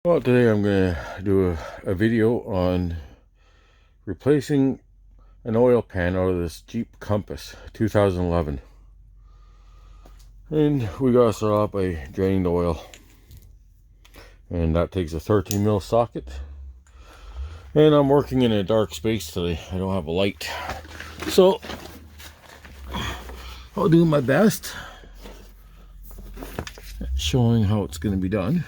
Well, today I'm going to do a video on replacing an oil pan out of this Jeep Compass 2011. And we got to start off by draining the oil. And that takes a 13 mil socket. And I'm working in a dark space today. I don't have a light. So I'll do my best at showing how it's going to be done.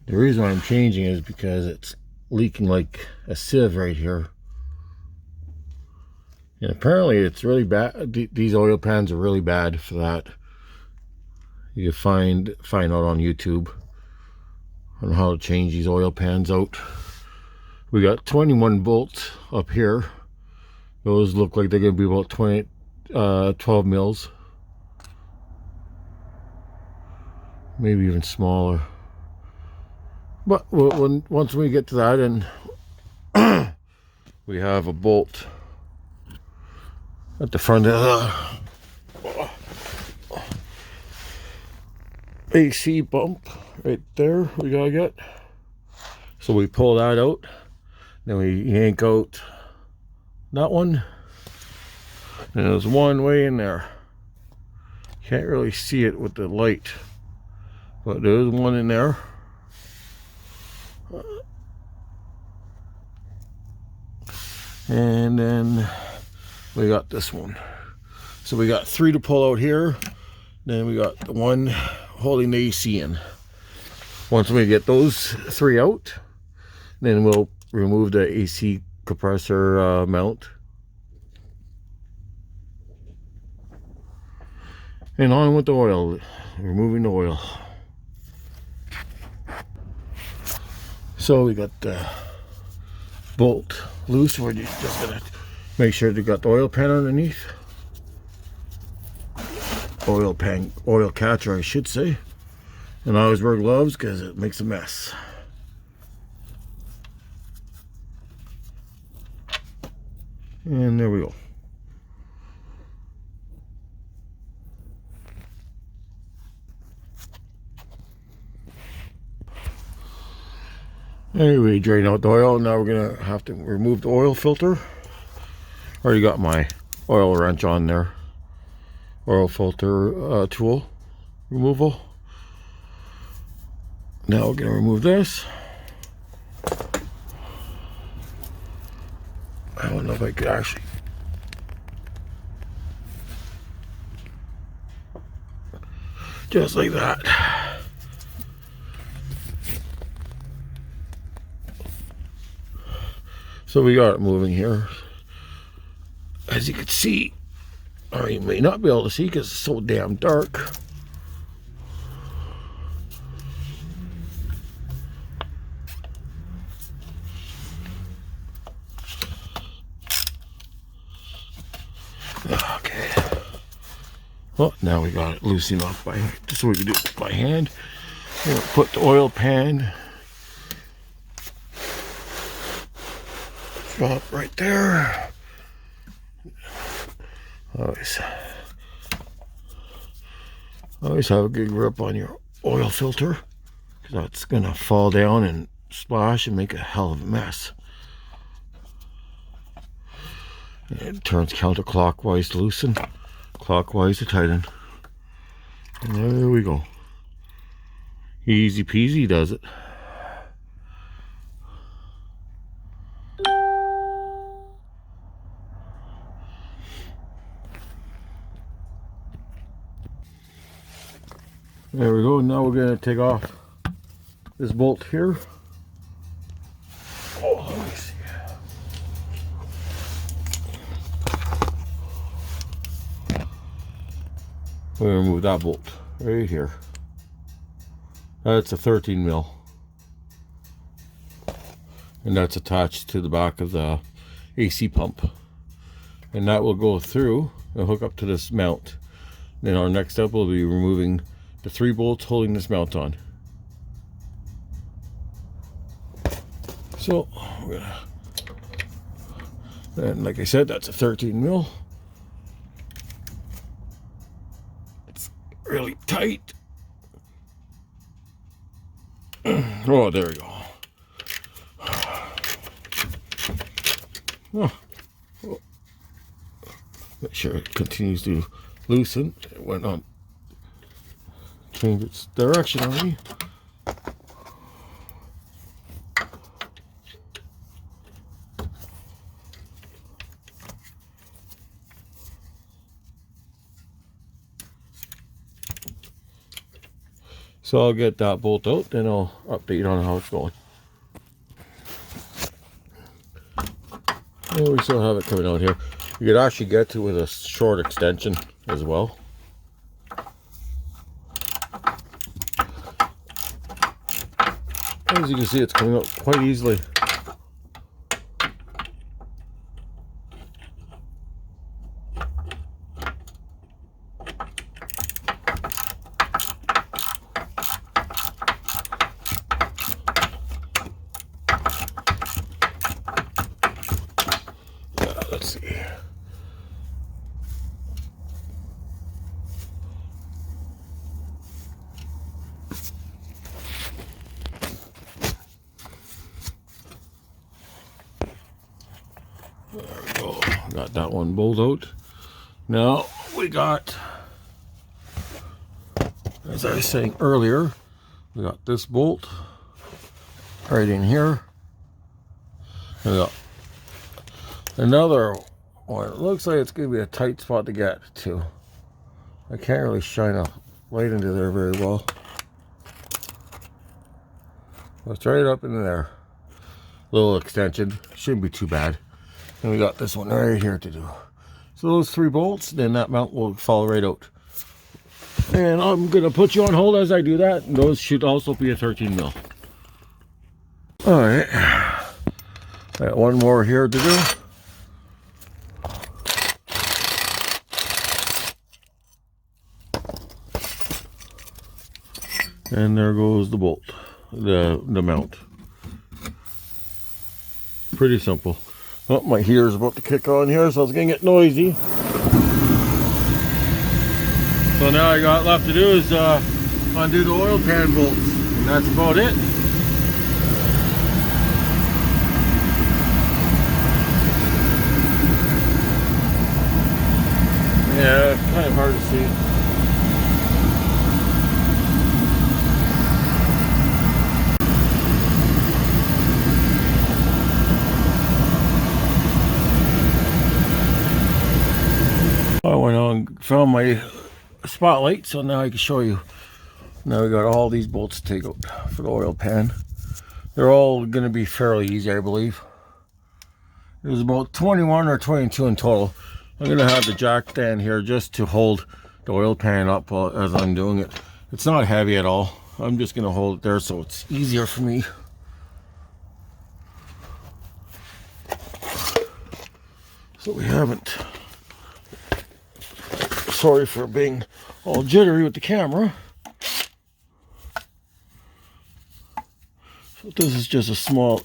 The reason why I'm changing is because it's leaking like a sieve right here. And apparently it's really bad. These oil pans are really bad for that. You find out on YouTube on how to change these oil pans out. We got 21 bolts up here. Those look like they're going to be about 12 mils. Maybe even smaller. But once we get to that, and we have a bolt at the front of the AC pump right there we gotta get. So we pull that out, then we yank out that one, and there's one way in there. Can't really see it with the light, but there's one in there. And then we got this one. So we got 3 to pull out here. Then we got the one holding the AC in. Once we get those 3 out, then we'll remove the AC compressor mount. And on with the oil. Removing the oil. So we got the bolt loose. We're just gonna make sure they got the oil pan underneath. Oil catcher, I should say. And I always wear gloves because it makes a mess. And there we go. Anyway, drain out the oil. Now we're gonna have to remove the oil filter. Already got my oil wrench on there. Oil filter tool removal. Now we're gonna remove this. I don't know if I could actually. Just like that. So we got it moving here. As you can see, or you may not be able to see because it's so damn dark. Okay. Well, now we got it loose enough just so we can do it by hand. We're gonna put the oil pan drop right there. Always have a good grip on your oil filter, because that's gonna fall down and splash and make a hell of a mess. And it turns counterclockwise to loosen, clockwise to tighten. And there we go. Easy peasy does it. There we go. Now we're going to take off this bolt here. Oh, let me see. We're going to remove that bolt right here. That's a 13 mil. And that's attached to the back of the AC pump. And that will go through and hook up to this mount. Then our next step will be removing the 3 bolts holding this mount on. So we're gonna, and like I said, that's a 13 mil. It's really tight. Oh, there we go. Oh. Make sure it continues to loosen. It went on, change its direction on me. So I'll get that bolt out, then I'll update on how it's going. And we still have it coming out here. You could actually get to it with a short extension as well. As you can see, it's coming out quite easily. Let's see. There we go. Got that one bolt out. Now we got, as I was saying earlier, we got this bolt right in here. We got another one. It looks like it's going to be a tight spot to get to. I can't really shine a light into there very well. It's right up in there. Little extension. Shouldn't be too bad. And we got this one right here to do. So those 3 bolts, then that mount will fall right out. And I'm going to put you on hold as I do that. And those should also be a 13 mil. Alright. Got one more here to do. And there goes the bolt, the mount. Pretty simple. Oh, my heater's about to kick on here, so it's gonna get noisy. So now I got left to do is undo the oil pan bolts, and that's about it. Yeah, it's kind of hard to see. I went on, found my spotlight, so now I can show you. Now we got all these bolts to take out for the oil pan. They're all going to be fairly easy, I believe. There's about 21 or 22 in total. I'm going to have the jack stand here just to hold the oil pan up as I'm doing it. It's not heavy at all. I'm just going to hold it there so it's easier for me. So we haven't... Sorry for being all jittery with the camera. So this is just a small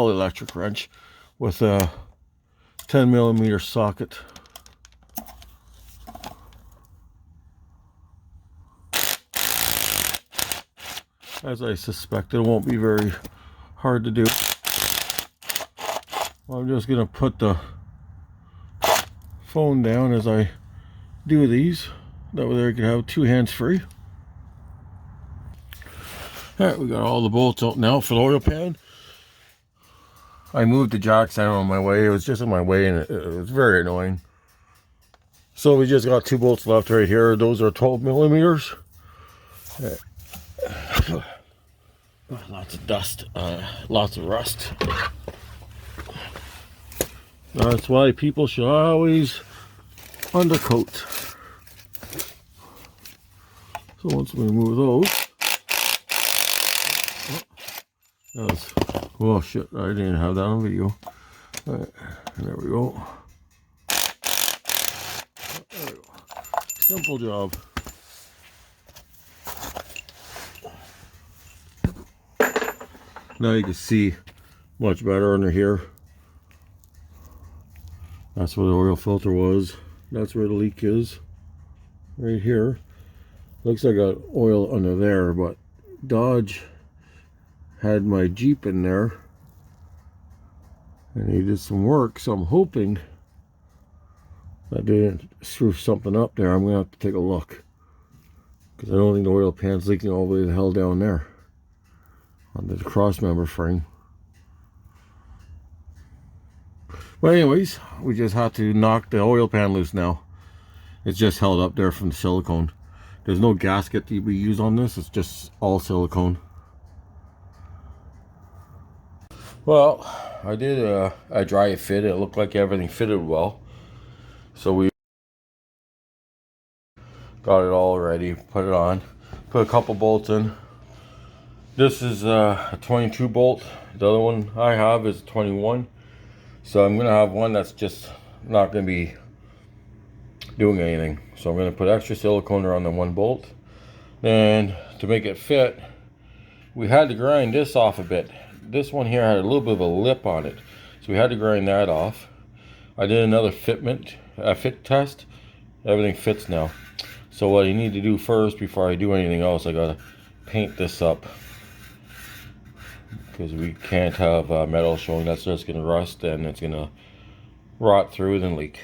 electric wrench with a 10mm socket. As I suspect, it won't be very hard to do. I'm just going to put the phone down as I do these. That way I can have 2 hands free. Alright, we got all the bolts out now for the oil pan. I moved the jack stand on my way. It was just in my way and it was very annoying. So we just got 2 bolts left right here. Those are 12mm. Lots of dust, lots of rust. That's why people should always undercoat. So once we remove those, oh shit, I didn't have that on video. Right, there we go. Simple job. Now you can see much better under here. That's where the oil filter was. That's where the leak is. Right here. Looks like I got oil under there, but Dodge had my Jeep in there and he did some work, so I'm hoping I didn't screw something up there. I'm gonna have to take a look, because I don't think the oil pan's leaking all the way the hell down there on the cross member frame. But anyways, we just have to knock the oil pan loose now. It's just held up there from the silicone. There's no gasket that we use on this, it's just all silicone. Well, I did a dry fit. It looked like everything fitted well. So we got it all ready, put it on, put a couple bolts in. This is a 22 bolt. The other one I have is 21. So I'm gonna have one that's just not gonna be doing anything. So I'm gonna put extra silicone around the one bolt. Then to make it fit, we had to grind this off a bit. This one here had a little bit of a lip on it, so we had to grind that off. I did another fit test. Everything fits now. So what I need to do first, before I do anything else, I gotta paint this up, because we can't have metal showing. That's just gonna rust and it's gonna rot through and leak.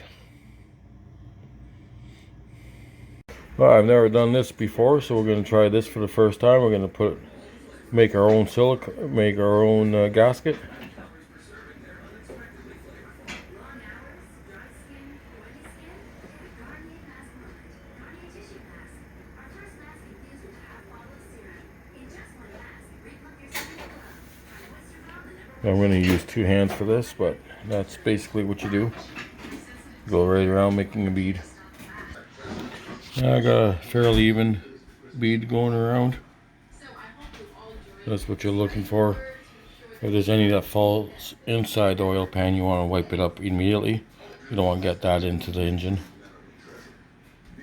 Well, I've never done this before, so we're gonna try this for the first time. We're gonna make our own gasket. I'm going to use 2 hands for this, but that's basically what you do. Go right around making a bead. Now I got a fairly even bead going around. That's what you're looking for. If there's any that falls inside the oil pan, you want to wipe it up immediately. You don't want to get that into the engine.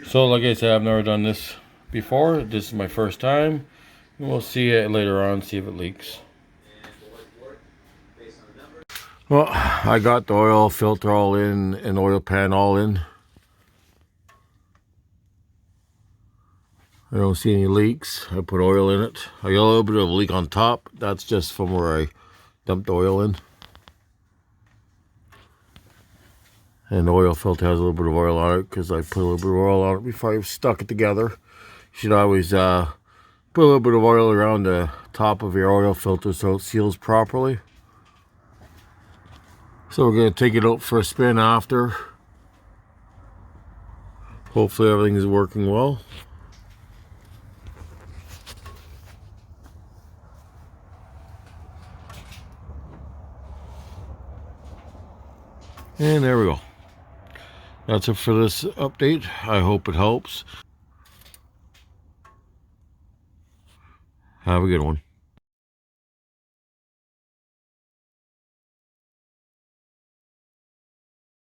So like I said, I've never done this before. This is my first time. And we'll see it later on, see if it leaks. Well, I got the oil filter all in and oil pan all in. I don't see any leaks. I put oil in it. I got a little bit of a leak on top. That's just from where I dumped the oil in. And the oil filter has a little bit of oil on it because I put a little bit of oil on it before I stuck it together. You should always put a little bit of oil around the top of your oil filter so it seals properly. So we're going to take it out for a spin after. Hopefully everything is working well. And there we go. That's it for this update. I hope it helps. Have a good one.